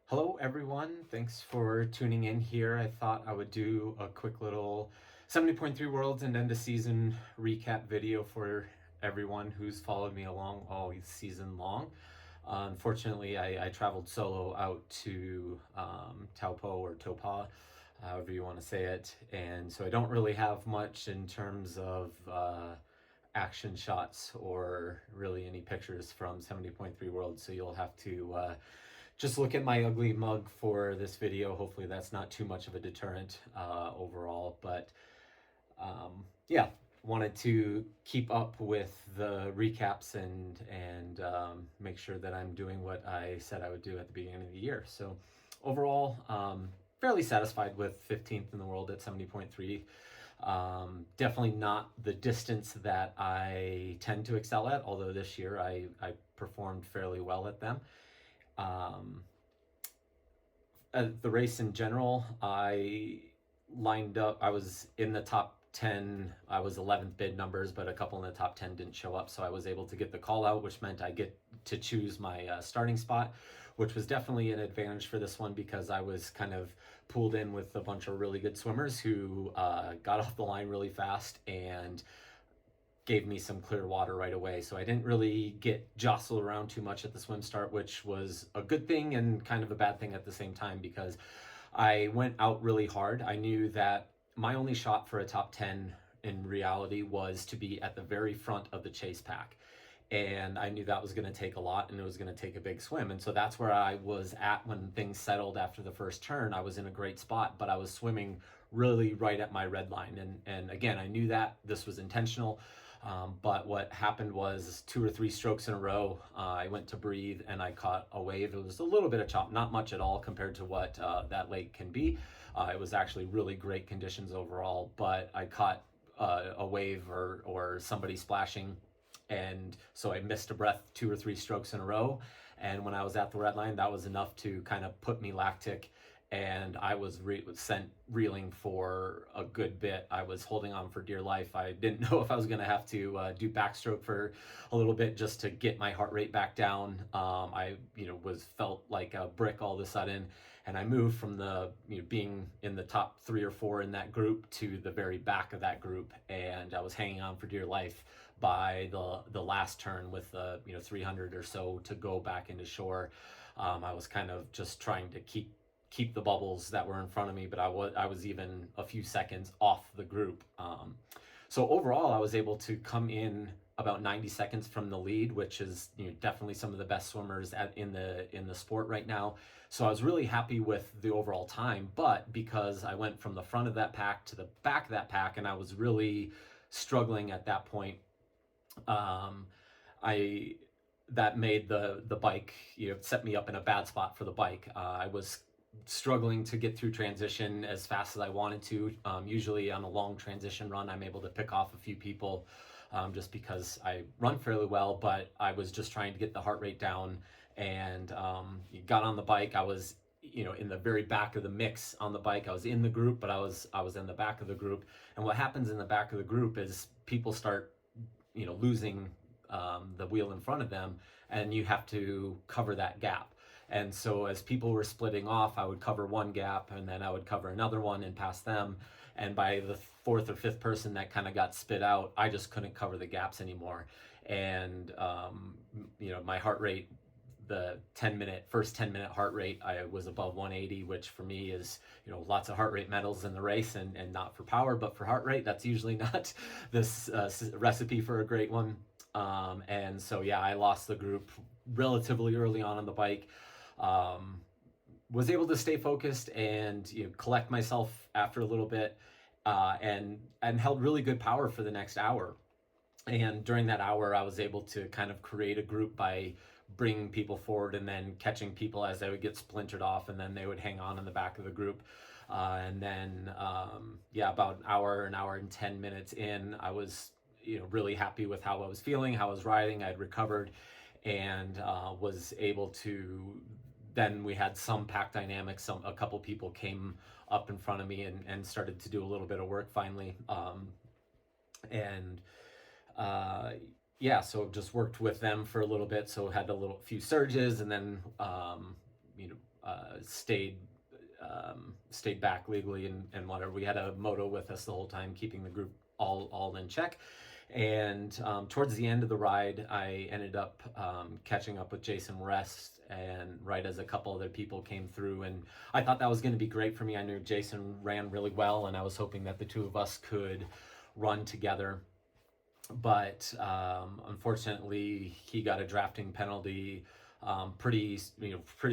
Hello, everyone. Thanks for tuning in here. I thought I would do a quick little 70.3 Worlds and end of season recap video for everyone who's followed me along all season long. Unfortunately, I traveled solo out to Taupo or Topa, however you want to say it, and so I don't really have much in terms of action shots or really any pictures from 70.3 Worlds, so you'll have to just look at my ugly mug for this video. Hopefully that's not too much of a deterrent overall, but yeah, wanted to keep up with the recaps and make sure that I'm doing what I said I would do at the beginning of the year. So overall, fairly satisfied with 15th in the world at 70.3. Definitely not the distance that I tend to excel at, although this year I performed fairly well at them. The race in general, I lined up, I was in the top 10. I was 11th bid numbers, but a couple in the top 10 didn't show up, so I was able to get the call out, which meant I get to choose my starting spot, which was definitely an advantage for this one because I was kind of pulled in with a bunch of really good swimmers who got off the line really fast and gave me some clear water right away. So I didn't really get jostled around too much at the swim start, which was a good thing and kind of a bad thing at the same time because I went out really hard. I knew that my only shot for a top 10 in reality was to be at the very front of the chase pack. And I knew that was going to take a lot and it was going to take a big swim. And so that's where I was at when things settled after the first turn. I was in a great spot, but I was swimming really right at my red line. And again, I knew that this was intentional. But what happened was 2 or 3 strokes in a row, I went to breathe and I caught a wave. It was a little bit of chop, not much at all compared to what that lake can be. It was actually really great conditions overall, but I caught a wave or somebody splashing. And so I missed a breath 2 or 3 strokes in a row. And when I was at the red line, that was enough to kind of put me lactic. And I was sent reeling for a good bit. I was holding on for dear life. I didn't know if I was going to have to do backstroke for a little bit just to get my heart rate back down. I, felt like a brick all of a sudden, and I moved from the being in the top 3 or 4 in that group to the very back of that group, and I was hanging on for dear life by the last turn with 300 or so to go back into shore. I was kind of just trying to keep the bubbles that were in front of me, but I was even a few seconds off the group. So overall, I was able to come in about 90 seconds from the lead, which is definitely some of the best swimmers in the sport right now. So I was really happy with the overall time, but because I went from the front of that pack to the back of that pack, and I was really struggling at that point, I that made the bike set me up in a bad spot for the bike. I was struggling to get through transition as fast as I wanted to. Usually on a long transition run, I'm able to pick off a few people just because I run fairly well, but I was just trying to get the heart rate down and got on the bike. I was in the very back of the mix on the bike. I was in the group, but I was in the back of the group. And what happens in the back of the group is people start losing the wheel in front of them, and you have to cover that gap. And so as people were splitting off, I would cover one gap and then I would cover another one and pass them. And by the 4th or 5th person that kind of got spit out, I just couldn't cover the gaps anymore. And, my heart rate, the first 10-minute heart rate, I was above 180, which for me is, lots of heart rate medals in the race and not for power, but for heart rate. That's usually not this recipe for a great one. And so, yeah, I lost the group relatively early on the bike. Was able to stay focused and collect myself after a little bit, and held really good power for the next hour. And during that hour, I was able to kind of create a group by bringing people forward and then catching people as they would get splintered off, and then they would hang on in the back of the group. And then, about an hour and 10 minutes in, I was really happy with how I was feeling, how I was riding. I'd recovered and was able to. Then we had some pack dynamics. A couple people came up in front of me and started to do a little bit of work finally. So just worked with them for a little bit. So had few surges, and then stayed back legally and whatever. We had a moto with us the whole time, keeping the group all in check. And towards the end of the ride, I ended up catching up with Jason Rest, and right as a couple other people came through, and I thought that was going to be great for me. I knew Jason ran really well, and I was hoping that the two of us could run together. But unfortunately, he got a drafting penalty pretty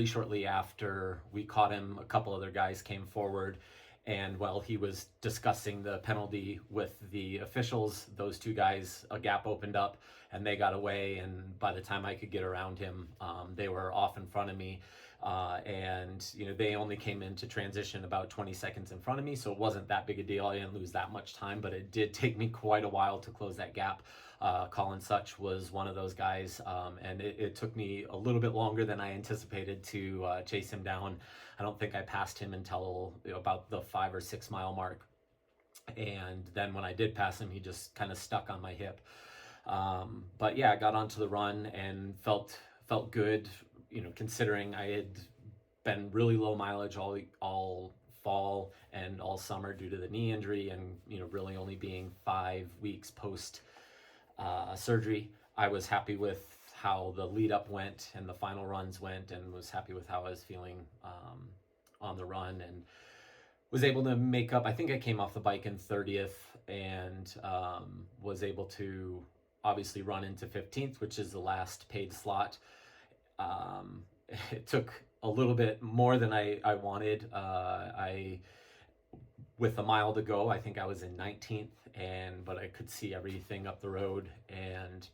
shortly after we caught him. A couple other guys came forward, and while he was discussing the penalty with the officials, those two guys, a gap opened up and they got away. And by the time I could get around him, they were off in front of me. And they only came into transition about 20 seconds in front of me, so it wasn't that big a deal. I didn't lose that much time, but it did take me quite a while to close that gap. Colin Such was one of those guys, and it took me a little bit longer than I anticipated to chase him down. I don't think I passed him until about the 5 or 6 mile mark, and then when I did pass him, he just kind of stuck on my hip. But yeah, I got onto the run and felt good, considering I had been really low mileage all fall and all summer due to the knee injury, and really only being 5 weeks post surgery. I was happy with how the lead up went and the final runs went, and was happy with how I was feeling on the run, and was able to make up. I think I came off the bike in 30th, and was able to obviously run into 15th, which is the last paid slot. It took a little bit more than I wanted. With a mile to go, I think I was in 19th, but I could see everything up the road, and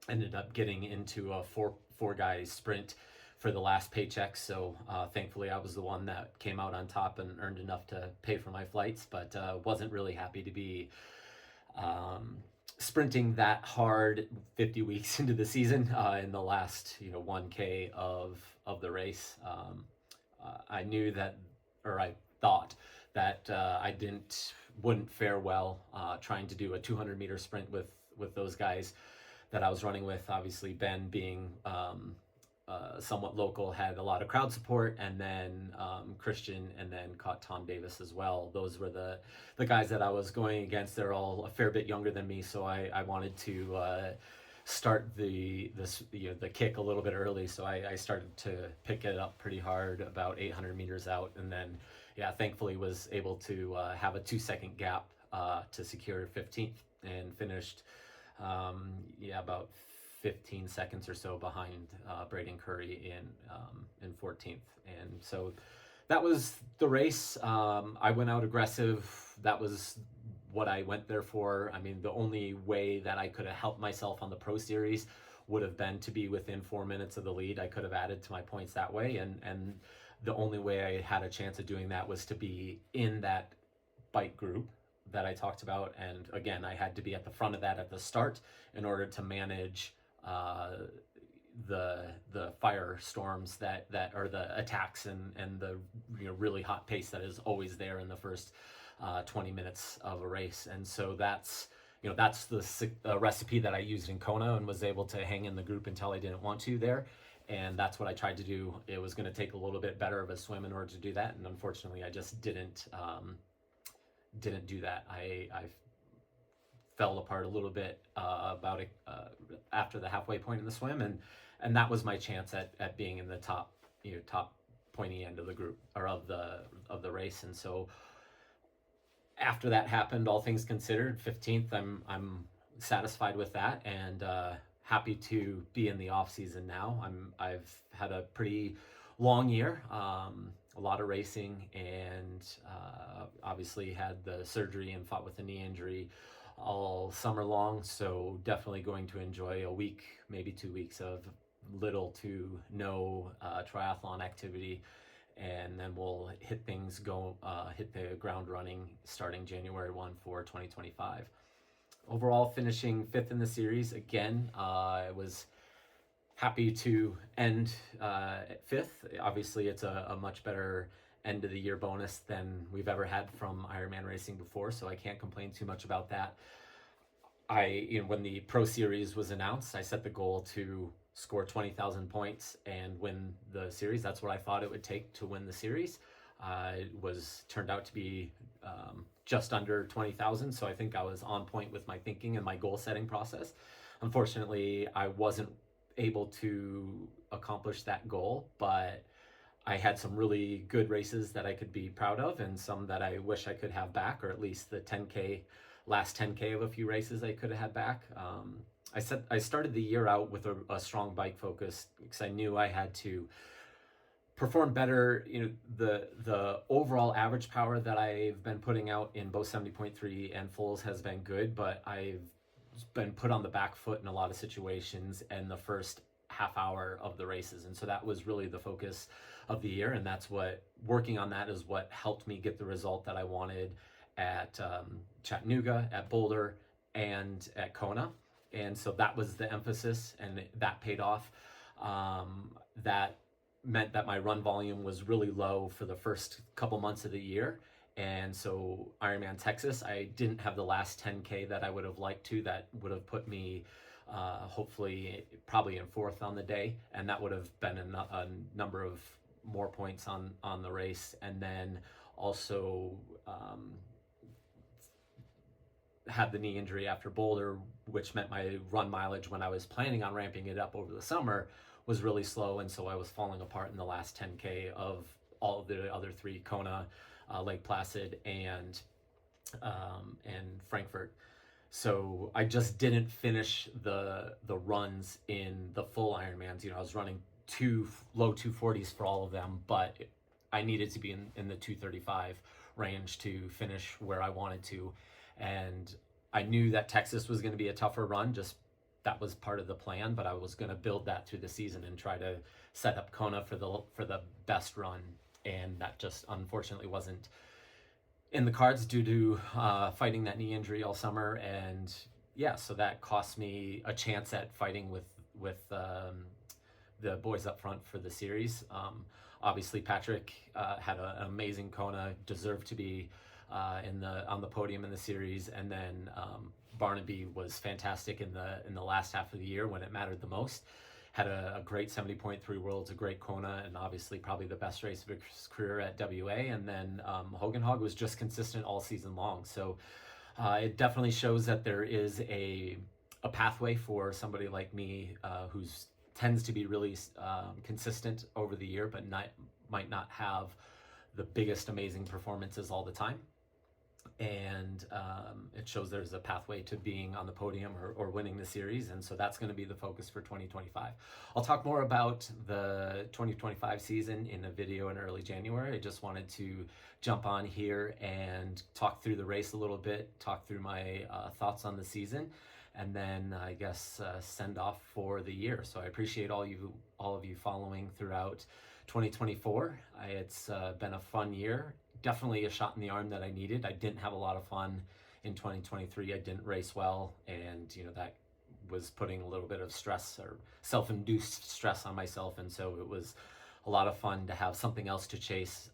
ended up getting into a four guy sprint for the last paycheck. So thankfully I was the one that came out on top and earned enough to pay for my flights, but wasn't really happy to be sprinting that hard 50 weeks into the season in the last 1K of the race. I knew that, or I thought that I wouldn't fare well trying to do a 200-meter sprint with those guys that I was running with. Obviously, Ben being somewhat local, had a lot of crowd support, and then Christian, and then caught Tom Davis as well. Those were the guys that I was going against. They're all a fair bit younger than me, so I wanted to start the kick a little bit early. So I started to pick it up pretty hard about 800 meters out, and then thankfully was able to have a 2-second gap to secure 15th, and finished about 15 seconds or so behind Braden Curry in 14th. And so that was the race. I went out aggressive. That was what I went there for. I mean, the only way that I could have helped myself on the Pro Series would have been to be within 4 minutes of the lead. I could have added to my points that way, and the only way I had a chance of doing that was to be in that bike group that I talked about. And again, I had to be at the front of that at the start in order to manage the firestorms that are the attacks and the really hot pace that is always there in the first 20 minutes of a race. And so that's the recipe that I used in Kona, and was able to hang in the group until I didn't want to there. And that's what I tried to do. It was going to take a little bit better of a swim in order to do that, and unfortunately I just didn't do that. I fell apart a little bit after the halfway point in the swim, and that was my chance at being in the top pointy end of the group, or of the race. And so after that happened, all things considered, 15th, I'm satisfied with that, and happy to be in the off season now. I've had a pretty long year, a lot of racing, and obviously had the surgery and fought with the knee injury all summer long. So definitely going to enjoy a week, maybe 2 weeks of little to no triathlon activity, and then we'll hit the ground running starting January 1 for 2025. Overall, finishing 5th in the series. Again, I was happy to end at 5th. Obviously, it's a much better end of the year bonus than we've ever had from Ironman racing before, so I can't complain too much about that. When the Pro Series was announced, I set the goal to score 20,000 points and win the series. That's what I thought it would take to win the series. It turned out to be just under 20,000. So I think I was on point with my thinking and my goal setting process. Unfortunately, I wasn't able to accomplish that goal, but I had some really good races that I could be proud of, and some that I wish I could have back, or at least the last 10K of a few races I could have had back. I started the year out with a strong bike focus because I knew I had to perform better. The overall average power that I've been putting out in both 70.3 and fulls has been good, but I've been put on the back foot in a lot of situations in the first half hour of the races, and so that was really the focus of the year, and working on that is what helped me get the result that I wanted at Chattanooga, at Boulder, and at Kona. And so that was the emphasis, and that paid off. That meant that my run volume was really low for the first couple months of the year. And so Ironman Texas, I didn't have the last 10K that I would have liked to. That would have put me hopefully probably in fourth on the day, and that would have been a number of more points on the race. And then also had the knee injury after Boulder, which meant my run mileage when I was planning on ramping it up over the summer was really slow, and so I was falling apart in the last 10K of all of the other three: Kona, Lake Placid, and Frankfurt. So I just didn't finish the runs in the full Ironmans. I was running low 240s for all of them, but I needed to be in the 235 range to finish where I wanted to. And I knew that Texas was going to be a tougher run, just that was part of the plan, but I was going to build that through the season and try to set up Kona for the best run. And that just unfortunately wasn't in the cards due to fighting that knee injury all summer. And yeah, so that cost me a chance at fighting with the boys up front for the series. Obviously Patrick had an amazing Kona, deserved to be on the podium in the series, and then Barnaby was fantastic in the last half of the year when it mattered the most. Had a great 70.3 Worlds, a great Kona, and obviously probably the best race of his career at WA. And then Hogan Hog was just consistent all season long. So it definitely shows that there is a pathway for somebody like me who tends to be really consistent over the year, but might not have the biggest amazing performances all the time. And it shows there's a pathway to being on the podium or winning the series, and so that's going to be the focus for 2025. I'll talk more about the 2025 season in a video in early January. I just wanted to jump on here and talk through the race a little bit, talk through my thoughts on the season, and then I guess send off for the year. So I appreciate all of you following throughout 2024. It's been a fun year. Definitely a shot in the arm that I needed. I didn't have a lot of fun in 2023. I didn't race well, and that was putting a little bit of stress or self-induced stress on myself, and so it was a lot of fun to have something else to chase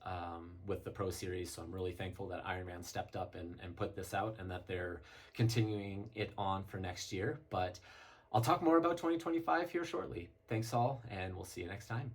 with the Pro Series. So I'm really thankful that Ironman stepped up and put this out, and that they're continuing it on for next year. But I'll talk more about 2025 here shortly. Thanks all, and we'll see you next time.